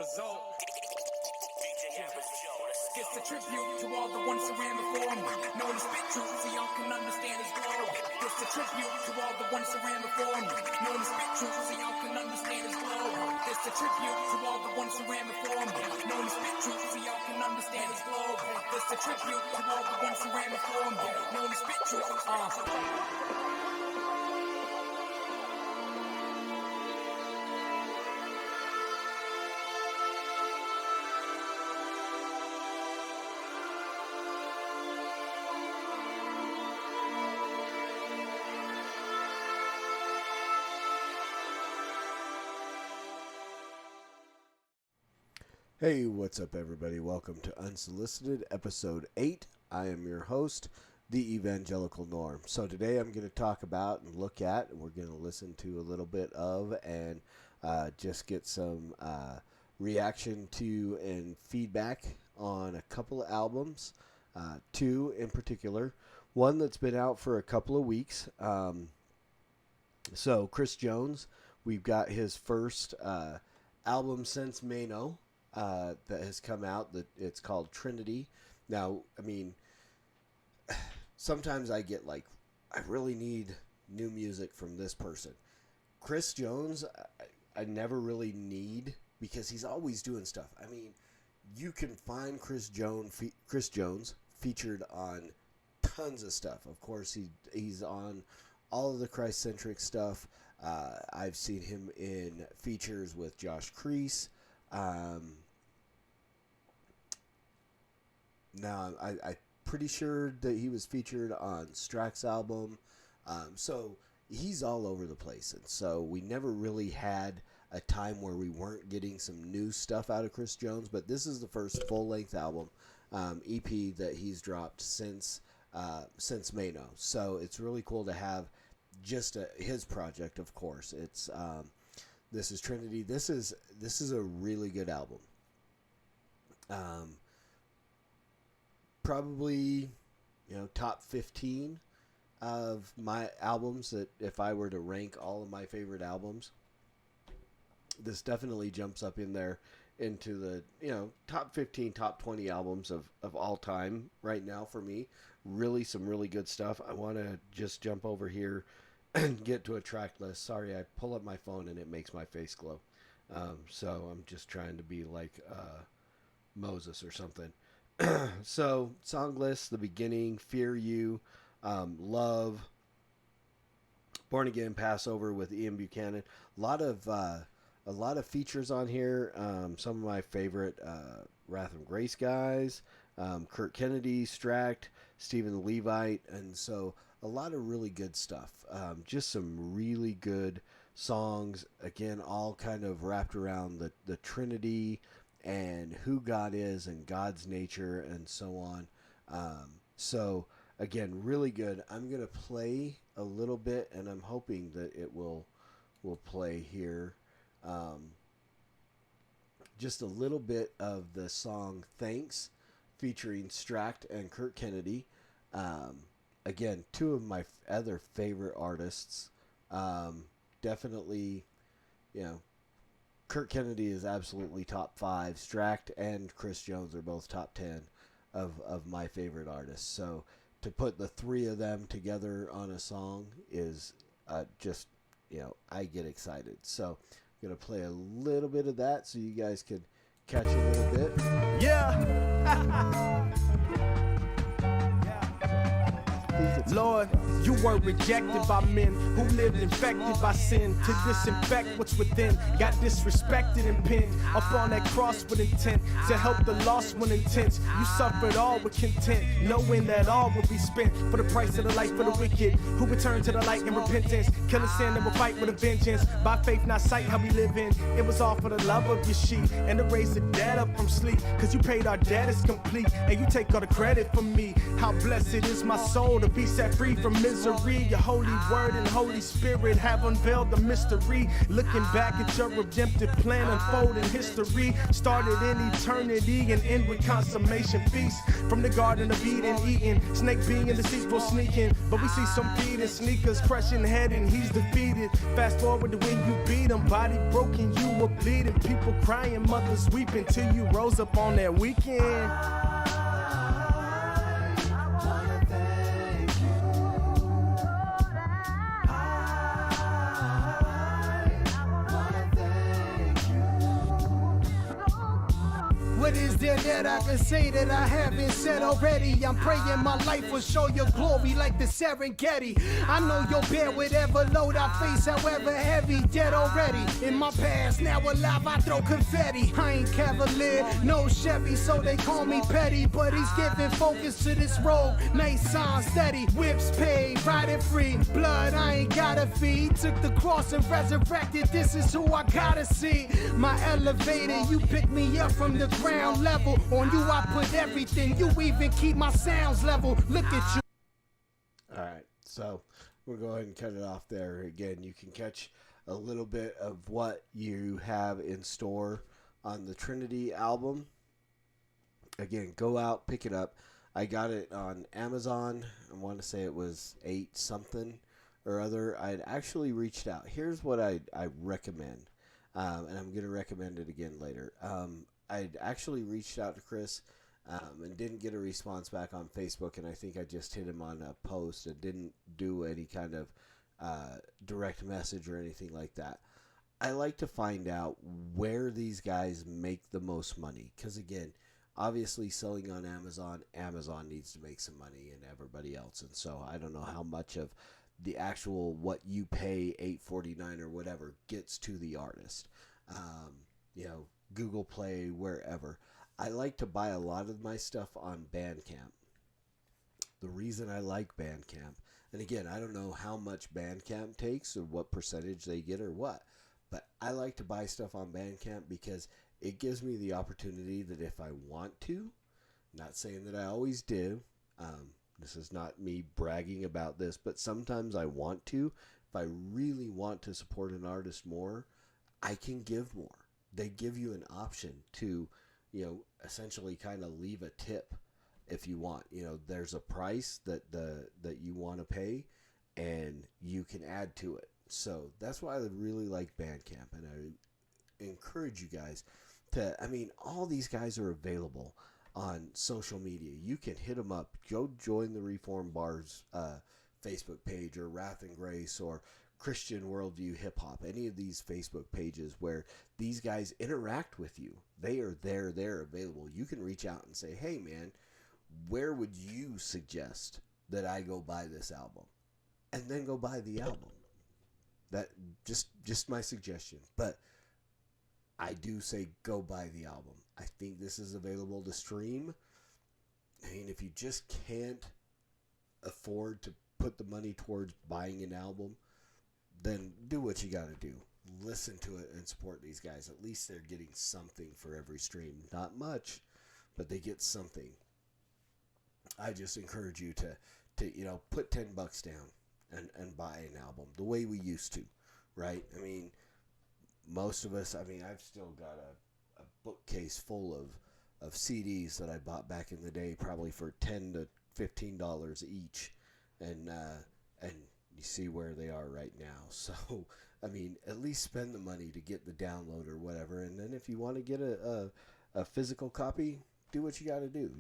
Result. It's a tribute to all the ones who ran before me. Known as spit truth, so y'all can understand his glory. It's a tribute to all the ones who ran before me. Known as spit truth, so y'all can understand his glory. It's a tribute to all the ones who ran before me. Known as spit truth, so y'all can understand his glory. It's a tribute to all the ones who ran before me. Known as spit truth. Hey, what's up everybody? Welcome to Unsolicited, episode 8. I am your host, the Evangelical Norm. So today I'm going to talk about and look at, and we're going to listen to a little bit of, and just get some reaction to and feedback on a couple of albums, two in particular. One that's been out for a couple of weeks. So Chrys Jones, we've got his first album since Mano. That has come out. That it's called Trinity. Now, I mean, sometimes I get like, I really need new music from this person. Chrys Jones, I never really need, because he's always doing stuff. I mean, you can find Chrys Jones featured on tons of stuff. Of course, he's on all of the Christ-centric stuff. I've seen him in features with Chrys. Now I'm pretty sure that he was featured on Strack's album. So he's all over the place. And so we never really had a time where we weren't getting some new stuff out of Chrys Jones, but this is the first full-length album, EP that he's dropped since Mano. So it's really cool to have just his project, of course. It's, this is Trinity. This is a really good album. Probably, top 15 of my albums, that if I were to rank all of my favorite albums, this definitely jumps up in there into the, top 15, top 20 albums of all time right now for me. Really, some really good stuff. I want to just jump over here and get to a track list. Sorry, I pull up my phone and it makes my face glow. So I'm just trying to be like Moses or something. So song list: The Beginning, Fear You, Love, Born Again, Passover with Ian Buchanan. A lot of features on here. Some of my favorite Wrath and Grace guys, Kurt Kennedy, Strack, Stephen the Levite, and so a lot of really good stuff. Just some really good songs. Again, all kind of wrapped around the Trinity and who God is and God's nature and so on. So again, really good. I'm going to play a little bit, and I'm hoping that it will play here. Just a little bit of the song Thanks, featuring Strack and Kurt Kennedy. Again, two of my other favorite artists. Definitely, Kurt Kennedy is absolutely top 5. Strack and Chrys Jones are both top 10 of my favorite artists. So to put the three of them together on a song is just, I get excited. So I'm going to play a little bit of that so you guys can catch a little bit. Yeah. Lord, you were rejected by men who lived infected by sin. To disinfect what's within, got disrespected and pinned up on that cross with intent to help the lost one intense. You suffered all with content, knowing that all would be spent for the price of the life for the wicked who return to the light in repentance, killing sin and will fight with a vengeance. By faith, not sight, how we live in. It was all for the love of your sheep and to raise the dead up from sleep. Cause you paid our debt is complete, and you take all the credit from me. How blessed is my soul to be set free from misery. Your holy word and Holy Spirit have unveiled the mystery. Looking back at your redemptive plan unfolding history. Started in eternity and end with consummation feast. From the Garden of Eden, eating snake being deceitful sneaking. But we see some feet in sneakers, crushing head and he's defeated. Fast forward to when you beat him, body broken, you were bleeding. People crying, mothers weeping till you rose up on that weekend. What is there that I can say that I haven't said already? I'm praying my life will show your glory like the Serengeti. I know you'll bear whatever load I face, however heavy. Dead already in my past, now alive I throw confetti. I ain't cavalier, no Chevy, so they call me petty. But he's giving focus to this road, nice sign steady. Whips paid, riding free, blood I ain't gotta feed. Took the cross and resurrected, this is who I gotta see. My elevator, you pick me up from the ground level. On you I put everything, you even keep my sounds level. Look at you. Alright, so we'll go ahead and cut it off there. Again, you can catch a little bit of what you have in store on the Trinity album. Again, go out, pick it up. I got it on Amazon. I want to say it was 8 something or other. I'd actually reached out. Here's what I recommend, and I'm going to recommend it again later. I'd actually reached out to Chrys and didn't get a response back on Facebook, and I think I just hit him on a post and didn't do any kind of direct message or anything like that. I like to find out where these guys make the most money, because again, obviously selling on Amazon needs to make some money, and everybody else, and so I don't know how much of the actual what you pay $8.49 or whatever gets to the artist. Google Play, wherever. I like to buy a lot of my stuff on Bandcamp. The reason I like Bandcamp, and again, I don't know how much Bandcamp takes or what percentage they get or what, but I like to buy stuff on Bandcamp because it gives me the opportunity that if I want to, not saying that I always do, this is not me bragging about this, but sometimes I want to. If I really want to support an artist more, I can give more. They give you an option to, essentially kind of leave a tip if you want. There's a price that you want to pay, and you can add to it. So that's why I really like Bandcamp, and I encourage you guys to. All these guys are available on social media. You can hit them up. Go join the Reform Bars Facebook page, or Wrath and Grace, or Christian Worldview Hip Hop, any of these Facebook pages where these guys interact with you. They are there, they're available. You can reach out and say, hey man, where would you suggest that I go buy this album? And then go buy the album. That just my suggestion. But I do say go buy the album. I think this is available to stream. If you just can't afford to put the money towards buying an album, then do what you got to do. Listen to it and support these guys. At least they're getting something for every stream. Not much, but they get something. I just encourage you to put $10 down and buy an album the way we used to, right? Most of us, I've still got a bookcase full of CDs that I bought back in the day, probably for $10 to $15 each, and you see where they are right now. So, at least spend the money to get the download or whatever. And then if you want to get a physical copy, do what you got to do.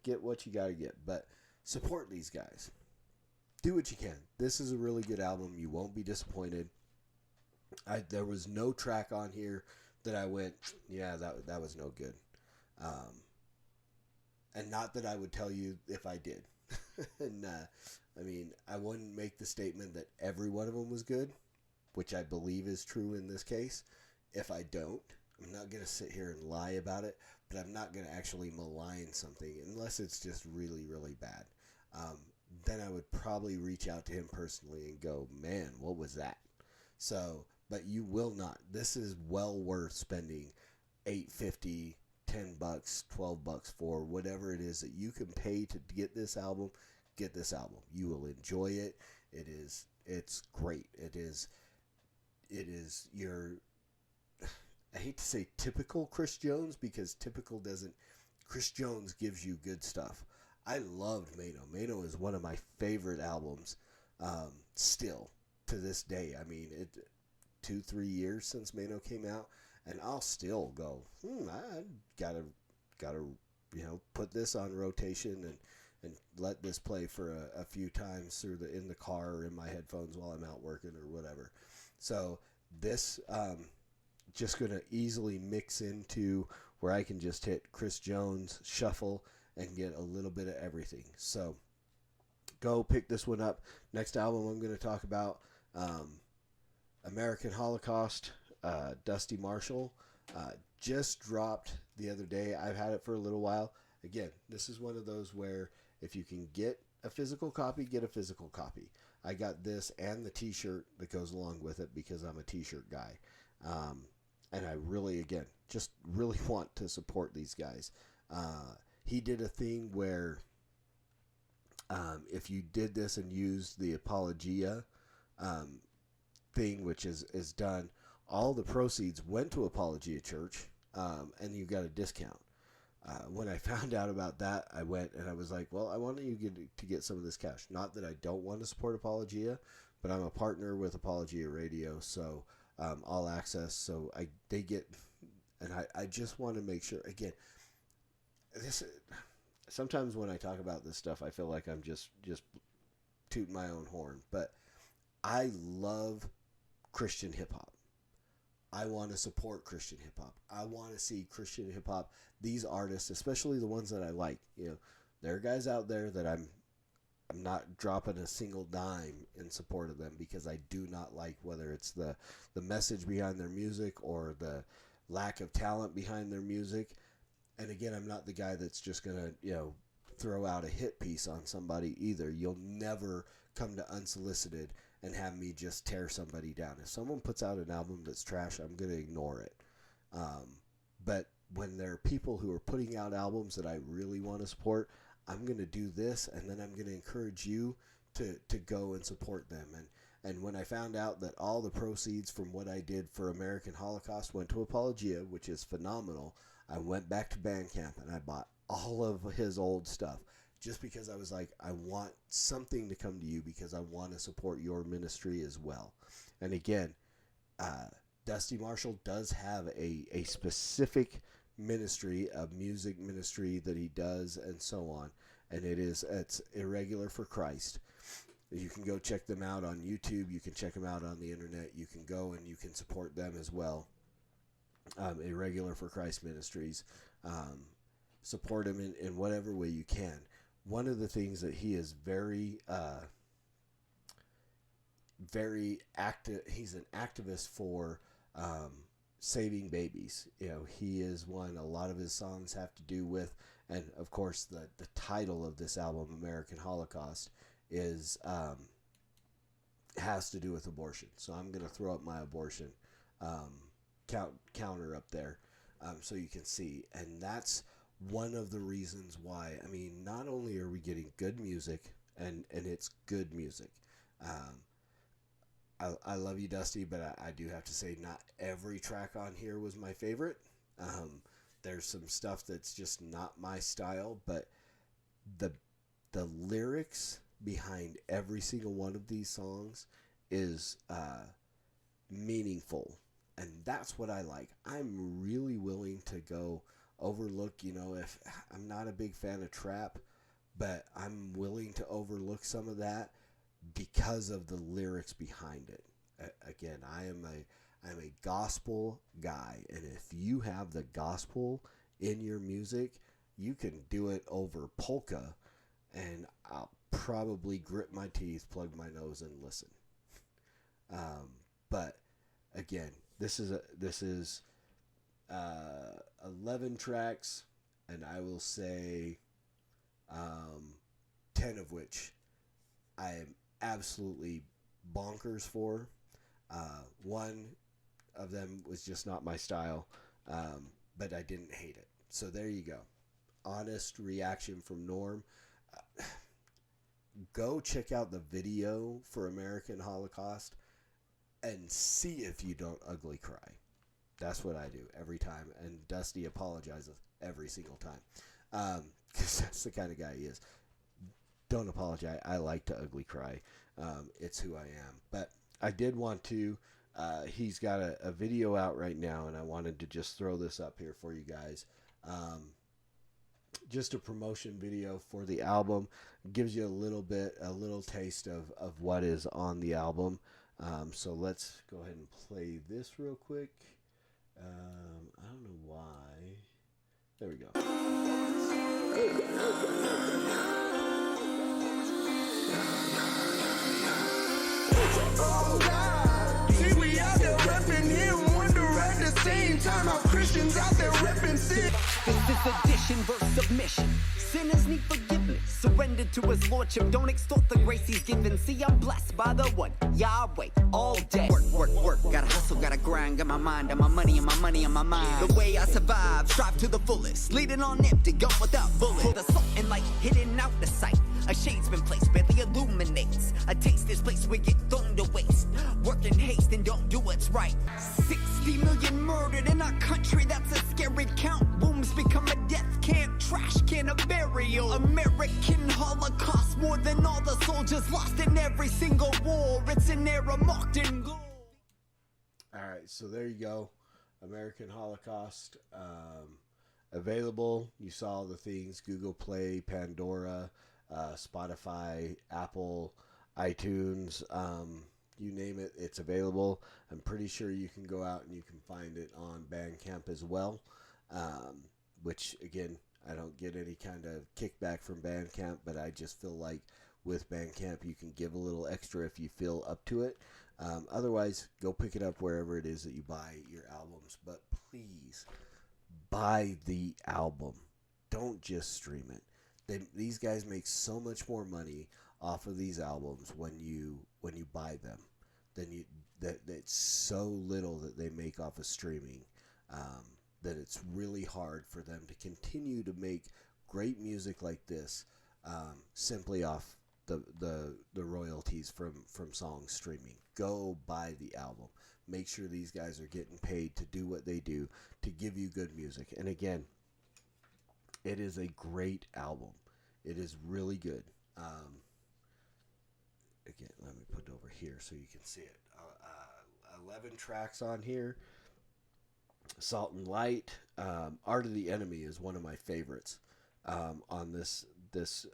Get what you got to get. But support these guys. Do what you can. This is a really good album. You won't be disappointed. There was no track on here that I went, yeah, that was no good. And not that I would tell you if I did. And I wouldn't make the statement that every one of them was good, which I believe is true in this case. If I don't, I'm not going to sit here and lie about it, but I'm not going to actually malign something unless it's just really, really bad. Then I would probably reach out to him personally and go, man, what was that? So, but you will not. This is well worth spending $8.50, $10, $12 for, whatever it is that you can pay to get this album. get this album. You will enjoy it. It's great. It is your, I hate to say typical Chris Jones, because typical doesn't, Chris Jones gives you good stuff. I loved Mano. Mano is one of my favorite albums, still to this day. I mean, 2-3 years since Mano came out, and I'll still go, I gotta put this on rotation and let this play for a few times in the car or in my headphones while I'm out working or whatever. So this just gonna easily mix into where I can just hit Chris Jones, shuffle, and get a little bit of everything. So go pick this one up. Next album I'm going to talk about, American Holocaust, Dusty Marshall, just dropped the other day. I've had it for a little while. Again, this is one of those where if you can get a physical copy, get a physical copy. I got this and the t-shirt that goes along with it because I'm a t-shirt guy. And I really, again, just really want to support these guys. He did a thing where if you did this and used the Apologia thing, which is done, all the proceeds went to Apologia Church, and you got a discount. When I found out about that, I went and I was like, well, I want you to get some of this cash. Not that I don't want to support Apologia, but I'm a partner with Apologia Radio, so all access. So they get, and I just want to make sure, again, sometimes when I talk about this stuff, I feel like I'm just tooting my own horn, but I love Christian hip hop. I want to support Christian hip hop. I want to see Christian hip hop. These artists, especially the ones that I like, there are guys out there that I'm not dropping a single dime in support of them because I do not like, whether it's the message behind their music or the lack of talent behind their music. And again, I'm not the guy that's just going to, throw out a hit piece on somebody either. You'll never come to Unsolicited and have me just tear somebody down. If someone puts out an album that's trash, I'm going to ignore it. But when there are people who are putting out albums that I really want to support, I'm going to do this, and then I'm going to encourage you to go and support them. And when I found out that all the proceeds from what I did for American Holocaust went to Apologia, which is phenomenal, I went back to Bandcamp and I bought all of his old stuff just because I was like, I want something to come to you because I want to support your ministry as well. And again, Dusty Marshall does have a specific ministry, a music ministry that he does and so on. And it's Irregular for Christ. You can go check them out on YouTube. You can check them out on the internet. You can go and you can support them as well. Irregular for Christ Ministries. Support him in whatever way you can. One of the things that he is very active, he's an activist for saving babies. He is one, a lot of his songs have to do with, and of course the title of this album, American Holocaust, has to do with abortion. So I'm going to throw up my abortion counter up there so you can see. And that's one of the reasons why, I mean, not only are we getting good music, and it's good music. I love you, Dusty, but I do have to say not every track on here was my favorite. There's some stuff that's just not my style, but the lyrics behind every single one of these songs is meaningful, and that's what I like. I'm really willing to go overlook, if I'm not a big fan of trap, but I'm willing to overlook some of that because of the lyrics behind it. Again, I'm a gospel guy, and if you have the gospel in your music, you can do it over polka, and I'll probably grit my teeth, plug my nose, and listen. But again, this is 11 tracks, and I will say 10 of which I am absolutely bonkers for. One of them was just not my style, but I didn't hate it. So there you go. Honest reaction from Norm. go check out the video for American Holocaust and see if you don't ugly cry. That's what I do every time, and Dusty apologizes every single time, because that's the kind of guy he is. Don't apologize. I like to ugly cry. It's who I am. But I did want to. He's got a video out right now, and I wanted to just throw this up here for you guys. Just a promotion video for the album. Gives you a little taste of what is on the album. So let's go ahead and play this real quick. I don't know why. There we go. Oh God. See, we out there repping him, wonder at the same time how Christians out there repping sin. This is addition versus submission. Sinners need forgiveness. Surrender to his lordship. Don't extort the grace he's given. See, I'm blessed by the one Yahweh all day. Work. Gotta hustle, gotta grind. Got my mind on my money and my money on my mind. The way I survive, strive to the fullest. Leading on empty, go without bullets. For the salt and light hidden out the sight. A shade's been placed, barely illuminates. A taste this place we get thrown to waste. Work in haste and don't do what's right. 60 million murdered in our country, that's a scary count. Wombs become a death camp, trash can, a burial. American Holocaust, more than all the soldiers lost in every single war. It's an era marked in gold. Alright, so there you go. American Holocaust. Available. You saw the things. Google Play, Pandora, Spotify, Apple, iTunes, you name it, it's available. I'm pretty sure you can go out and you can find it on Bandcamp as well, which, again, I don't get any kind of kickback from Bandcamp, but I just feel like with Bandcamp you can give a little extra if you feel up to it. Otherwise, go pick it up wherever it is that you buy your albums, but please buy the album. Don't just stream it. These guys make so much more money off of these albums when you buy them than it's so little that they make off of streaming, that it's really hard for them to continue to make great music like this, simply off the royalties from songs streaming. Go buy the album. Make sure these guys are getting paid to do what they do to give you good music. And again, it is a great album. It is really good. Again, let me put it over here so you can see it. 11 tracks on here. Salt and Light. Art of the Enemy is one of my favorites on this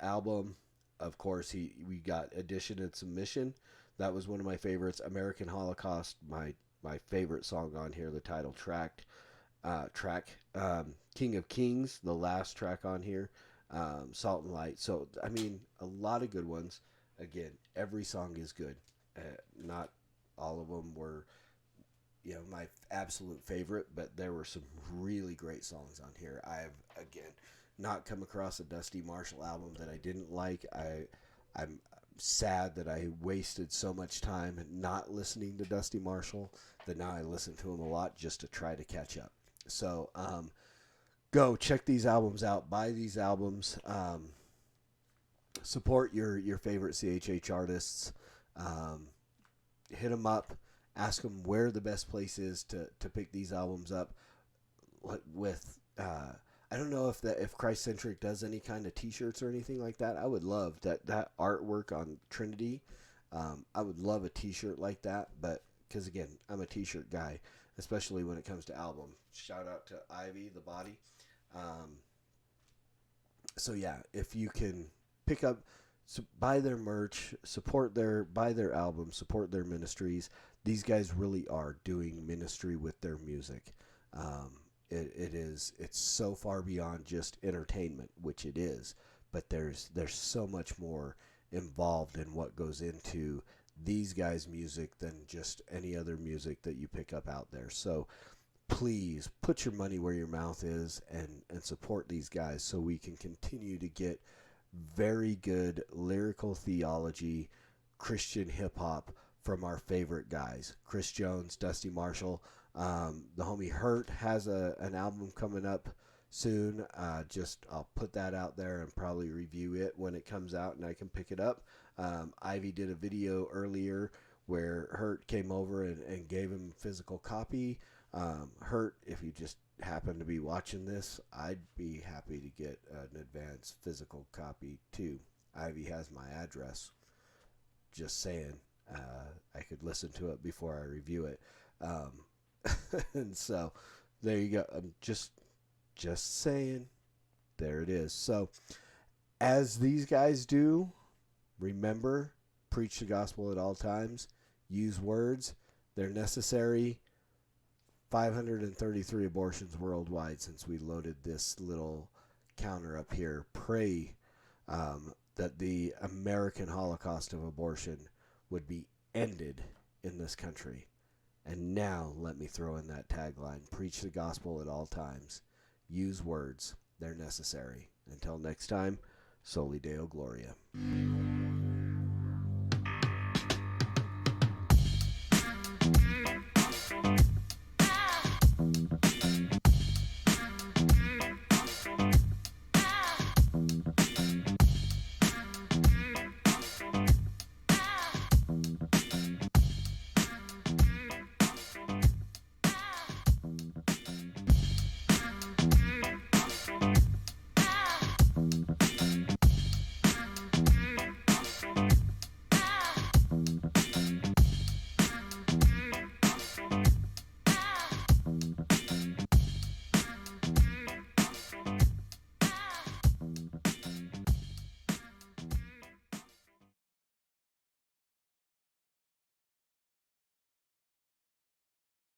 album. Of course, we got Addition and Submission. That was one of my favorites. American Holocaust, my favorite song on here, the title track. King of Kings, the last track on here. Salt and Light. So, I mean, a lot of good ones. Again, every song is good. Not all of them were, my absolute favorite, but there were some really great songs on here. I've, again, not come across a Dusty Marshall album that I didn't like. I'm sad that I wasted so much time not listening to Dusty Marshall that now I listen to him a lot just to try to catch up. So, go check these albums out. Buy these albums. Support your favorite CHH artists. Hit them up. Ask them where the best place is to pick these albums up. With I don't know if Christ Centric does any kind of T-shirts or anything like that. I would love that artwork on Trinity. I would love a T-shirt like that. But because again, I'm a T-shirt guy, especially when it comes to album. Shout out to Ivy, the body. So yeah, if you can pick up, buy their merch, buy their albums, support their ministries. These guys really are doing ministry with their music. It's so far beyond just entertainment, which it is, but there's so much more involved in what goes into these guys' music than just any other music that you pick up out there. So please put your money where your mouth is and support these guys so we can continue to get very good lyrical theology, Christian hip-hop from our favorite guys. Chris Jones, Dusty Marshall. The homie H.U.R.T. has an album coming up soon. I'll put that out there and probably review it when it comes out and I can pick it up. Ivy did a video earlier where H.U.R.T came over and gave him a physical copy. H.U.R.T, if you just happen to be watching this, I'd be happy to get an advanced physical copy too. Ivy has my address. Just saying. I could listen to it before I review it. And so there you go. I'm just saying. There it is. So as these guys do, remember, preach the gospel at all times. Use words. They're necessary. 533 abortions worldwide since we loaded this little counter up here. Pray that the American Holocaust of abortion would be ended in this country. And now let me throw in that tagline. Preach the gospel at all times. Use words. They're necessary. Until next time, Soli Deo Gloria.